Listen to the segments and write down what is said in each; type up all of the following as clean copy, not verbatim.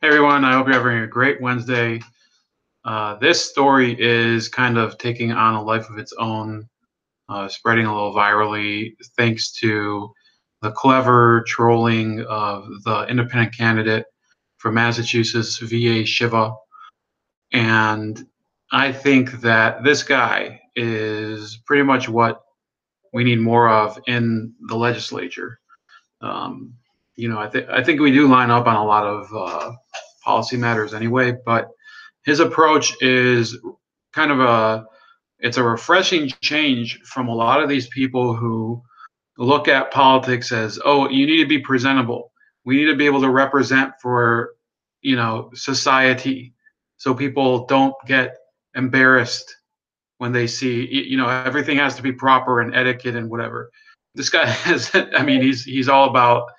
Hey everyone, I hope you're having a great Wednesday. This story is kind of taking on a life of its own, spreading a little virally thanks to the clever trolling of the independent candidate for Massachusetts, VA Shiva. And I think that this guy is pretty much what we need more of in the legislature. Um, I think we do line up on a lot of policy matters anyway, but his approach is kind of it's a refreshing change from a lot of these people who look at politics as, oh, you need to be presentable. We need to be able to represent for, society, so people don't get embarrassed when they see, everything has to be proper and etiquette and whatever. This guy has, I mean, he's all about,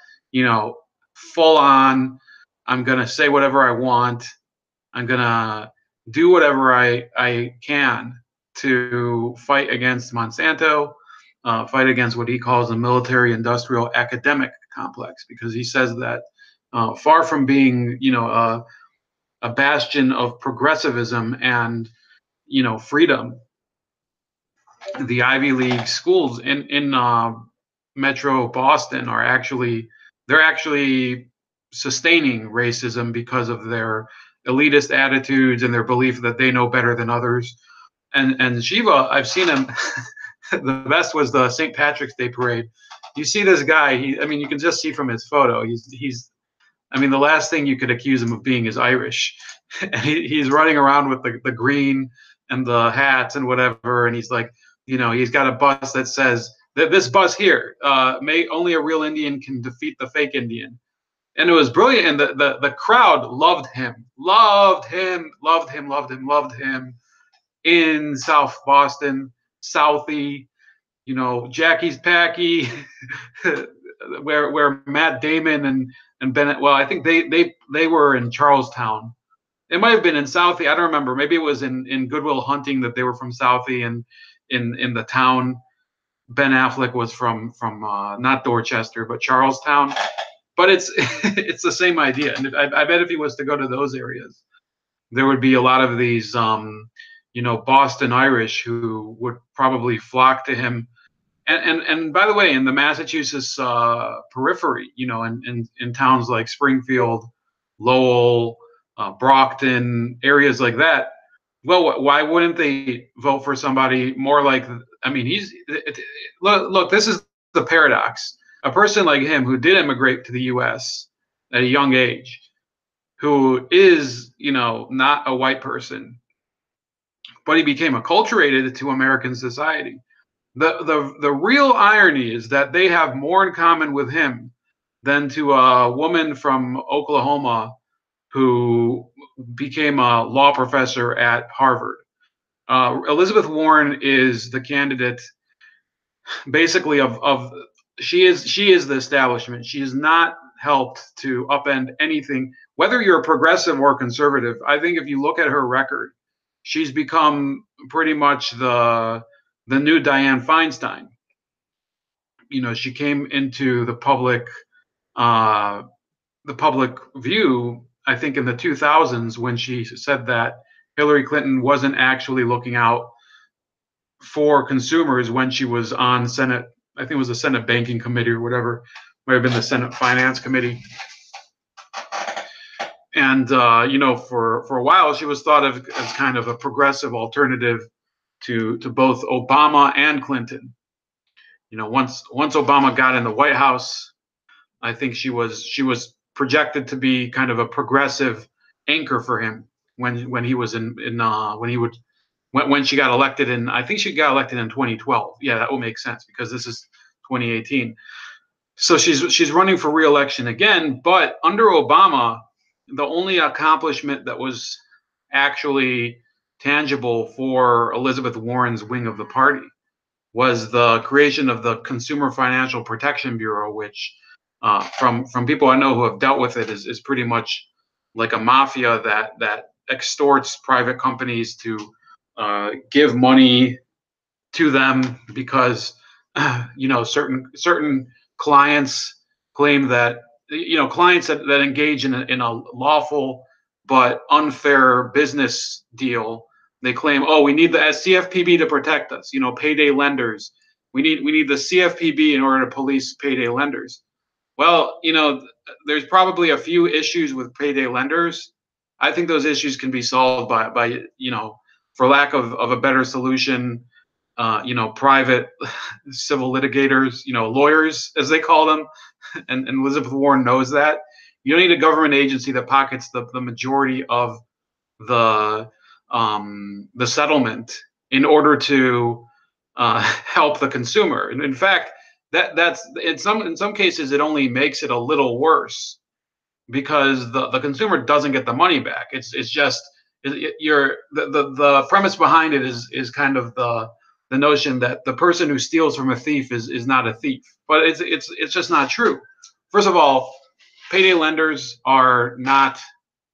full on, I'm going to say whatever I want. I'm going to do whatever I can to fight against Monsanto, fight against what he calls the military industrial academic complex, because he says that far from being, a bastion of progressivism and, freedom, the Ivy League schools in Metro Boston are actually sustaining racism because of their elitist attitudes and their belief that they know better than others. And Shiva, I've seen him. The best was the St. Patrick's Day parade. You see this guy. You can just see from his photo. He's. I mean, the last thing you could accuse him of being is Irish. And he's running around with the green and the hats and whatever, and he's like, he's got a bus that says that this bus here, may only a real Indian can defeat the fake Indian. And it was brilliant, and the crowd loved him, loved him in South Boston, Southie, Jackie's Packy, where Matt Damon and Bennett. Well, I think they were in Charlestown. It might have been in Southie. I don't remember. Maybe it was in Goodwill Hunting that they were from Southie, and in the town. Ben Affleck was from not Dorchester but Charlestown. But it's it's the same idea. And I bet if he was to go to those areas, there would be a lot of these Boston Irish who would probably flock to him. And by the way, in the Massachusetts periphery, in towns like Springfield, Lowell, Brockton, areas like that, well, why wouldn't they vote for somebody more like? I mean, look. This is the paradox. A person like him, who did immigrate to the U.S. at a young age, who is, not a white person, but he became acculturated to American society. The real irony is that they have more in common with him than to a woman from Oklahoma who became a law professor at Harvard. Elizabeth Warren is the candidate, basically, of she is the establishment. She has not helped to upend anything, whether you're progressive or conservative. I think if you look at her record, she's become pretty much the new Dianne Feinstein. She came into the public view, I think, in the 2000s, when she said that Hillary Clinton wasn't actually looking out for consumers when she was on Senate. I think it was the Senate Banking Committee or whatever, might have been the Senate Finance Committee. And for a while, she was thought of as kind of a progressive alternative to both Obama and Clinton. Once Obama got in the White House, I think she was projected to be kind of a progressive anchor for him when he was when she got elected. And I think she got elected in 2012. Yeah, that will make sense because this is 2018. So she's running for re-election again. But under Obama, the only accomplishment that was actually tangible for Elizabeth Warren's wing of the party was the creation of the Consumer Financial Protection Bureau, which from people I know who have dealt with it is pretty much like a mafia that extorts private companies to give money to them because certain clients claim that clients that engage in a lawful but unfair business deal, they claim, oh, we need the CFPB to protect us. Payday lenders. We need the CFPB in order to police payday lenders. Well, there's probably a few issues with payday lenders. I think those issues can be solved by for lack of a better solution, private civil litigators, lawyers as they call them, and Elizabeth Warren knows that. You don't need a government agency that pockets the majority of the settlement in order to help the consumer. And in fact, that's in some cases it only makes it a little worse because the consumer doesn't get the money back. It's just the premise behind it is kind of the notion that the person who steals from a thief is not a thief, but it's just not true. First of all, payday lenders are not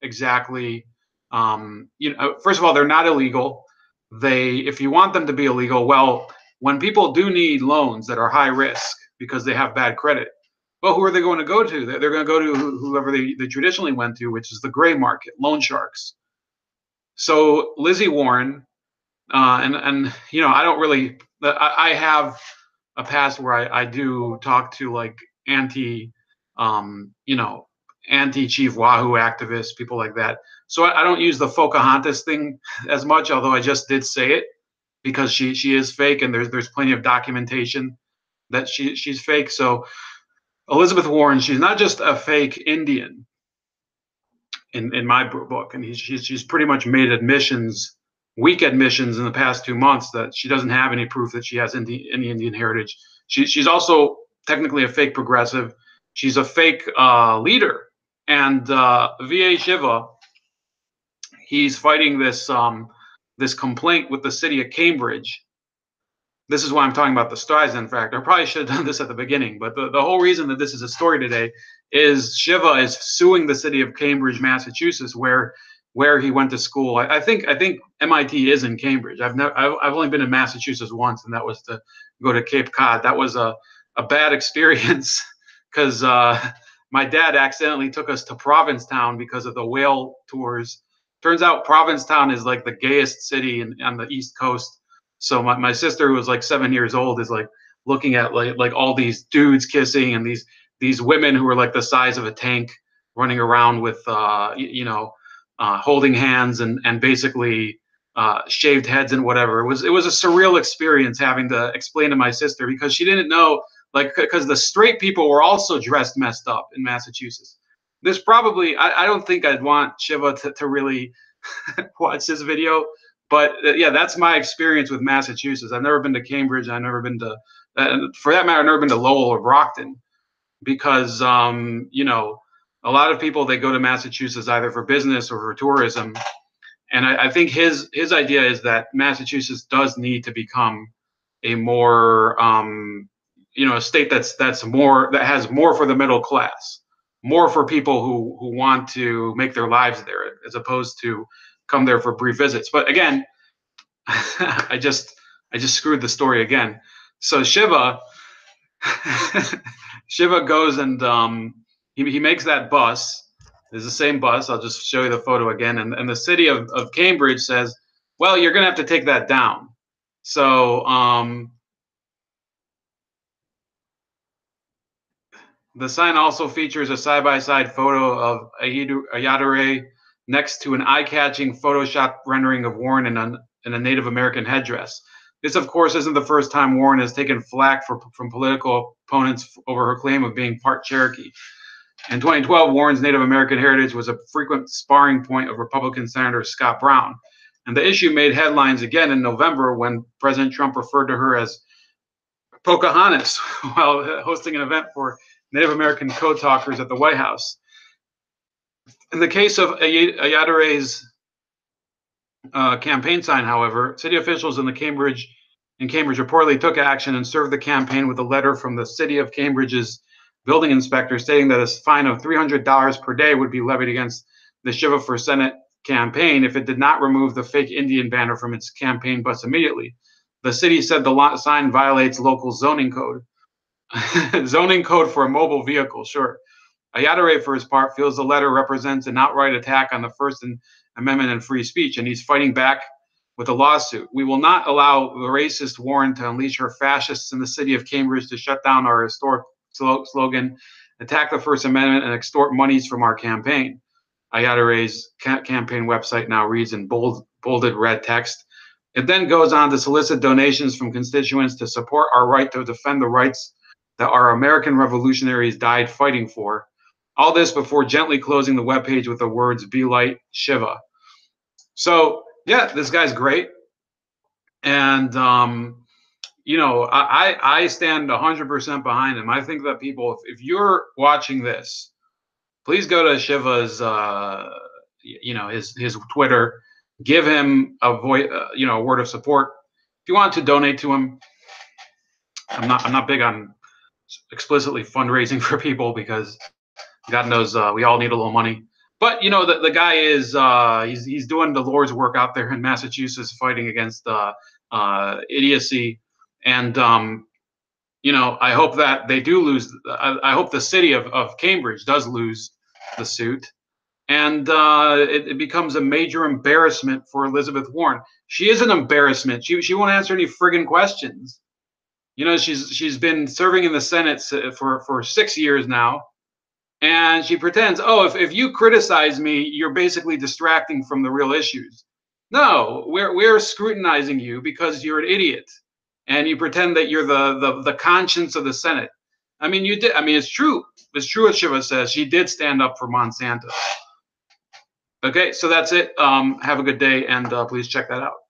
exactly first of all, they're not illegal. If you want them to be illegal, well, when people do need loans that are high risk because they have bad credit, well, who are they going to go to? They're going to go to whoever they traditionally went to, which is the gray market, loan sharks. So Lizzie Warren, and I don't really, I have a past where I do talk to like um, you know, anti-Chief Wahoo activists, people like that. So I don't use the Pocahontas thing as much, although I just did say it because she is fake, and there's plenty of documentation that she's fake. So Elizabeth Warren, she's not just a fake Indian in my book, and she's pretty much made weak admissions in the past 2 months that she doesn't have any proof that she has any Indian heritage. She's also technically a fake progressive. She's a fake leader, and VA Shiva, he's fighting this complaint with the city of Cambridge. This is why I'm talking about the Streisand factor. I probably should have done this at the beginning, but the whole reason that this is a story today is Shiva is suing the city of Cambridge, Massachusetts, where he went to school. I think MIT is in Cambridge. I've only been in Massachusetts once, and that was to go to Cape Cod. That was a bad experience because my dad accidentally took us to Provincetown because of the whale tours. Turns out Provincetown is like the gayest city on the East Coast. So my sister, who was like 7 years old, is like looking at like all these dudes kissing and these women who are like the size of a tank running around with holding hands and basically shaved heads and whatever. It was a surreal experience having to explain to my sister because she didn't know, like, because the straight people were also dressed messed up in Massachusetts. This probably I don't think I'd want Shiva to really watch this video. But yeah, that's my experience with Massachusetts. I've never been to Cambridge. I've never been to, for that matter, I've never been to Lowell or Brockton because, a lot of people, they go to Massachusetts either for business or for tourism. And I think his idea is that Massachusetts does need to become a more, a state that has more for the middle class, more for people who want to make their lives there, as opposed to come there for brief visits. But again, I just screwed the story again. So Shiva goes and he makes that bus. It's the same bus. I'll just show you the photo again. And the city of Cambridge says, well, you're going to have to take that down. So the sign also features a side-by-side photo of Ayyadurai next to an eye-catching Photoshop rendering of Warren in a Native American headdress. This, of course, isn't the first time Warren has taken flack from political opponents over her claim of being part Cherokee. In 2012, Warren's Native American heritage was a frequent sparring point of Republican Senator Scott Brown. And the issue made headlines again in November when President Trump referred to her as Pocahontas while hosting an event for Native American code talkers at the White House. In the case of Ayyadurai's campaign sign, however, city officials in Cambridge reportedly took action and served the campaign with a letter from the city of Cambridge's building inspector stating that a fine of $300 per day would be levied against the Shiva for Senate campaign if it did not remove the fake Indian banner from its campaign bus immediately. The city said the sign violates local zoning code. Zoning code for a mobile vehicle, sure. Ayatollah, for his part, feels the letter represents an outright attack on the First Amendment and free speech, and he's fighting back with a lawsuit. We will not allow the racist Warren to unleash her fascists in the city of Cambridge to shut down our historic slogan, attack the First Amendment, and extort monies from our campaign. Ayatollah's campaign website now reads in bolded red text. It then goes on to solicit donations from constituents to support our right to defend the rights that our American revolutionaries died fighting for. All this before gently closing the webpage with the words, "Be light, Shiva." So, yeah, this guy's great. And, you know, I stand 100% behind him. I think that people, if you're watching this, please go to Shiva's, you know, his Twitter, give him a voice, you know, a word of support. If you want to donate to him, I'm not big on explicitly fundraising for people because God knows we all need a little money. But you know, the guy is he's doing the Lord's work out there in Massachusetts, fighting against idiocy. And you know, I hope that they do lose. I hope the city of Cambridge does lose the suit, and it becomes a major embarrassment for Elizabeth Warren. She is an embarrassment. She won't answer any friggin' questions. You know, she's been serving in the Senate for 6 years now. And she pretends, oh, if you criticize me, you're basically distracting from the real issues. No, we're scrutinizing you because you're an idiot, and you pretend that you're the conscience of the Senate. I mean, you did. I mean, it's true. It's true what Shiva says. She did stand up for Monsanto. Okay, so that's it. Have a good day, and please check that out.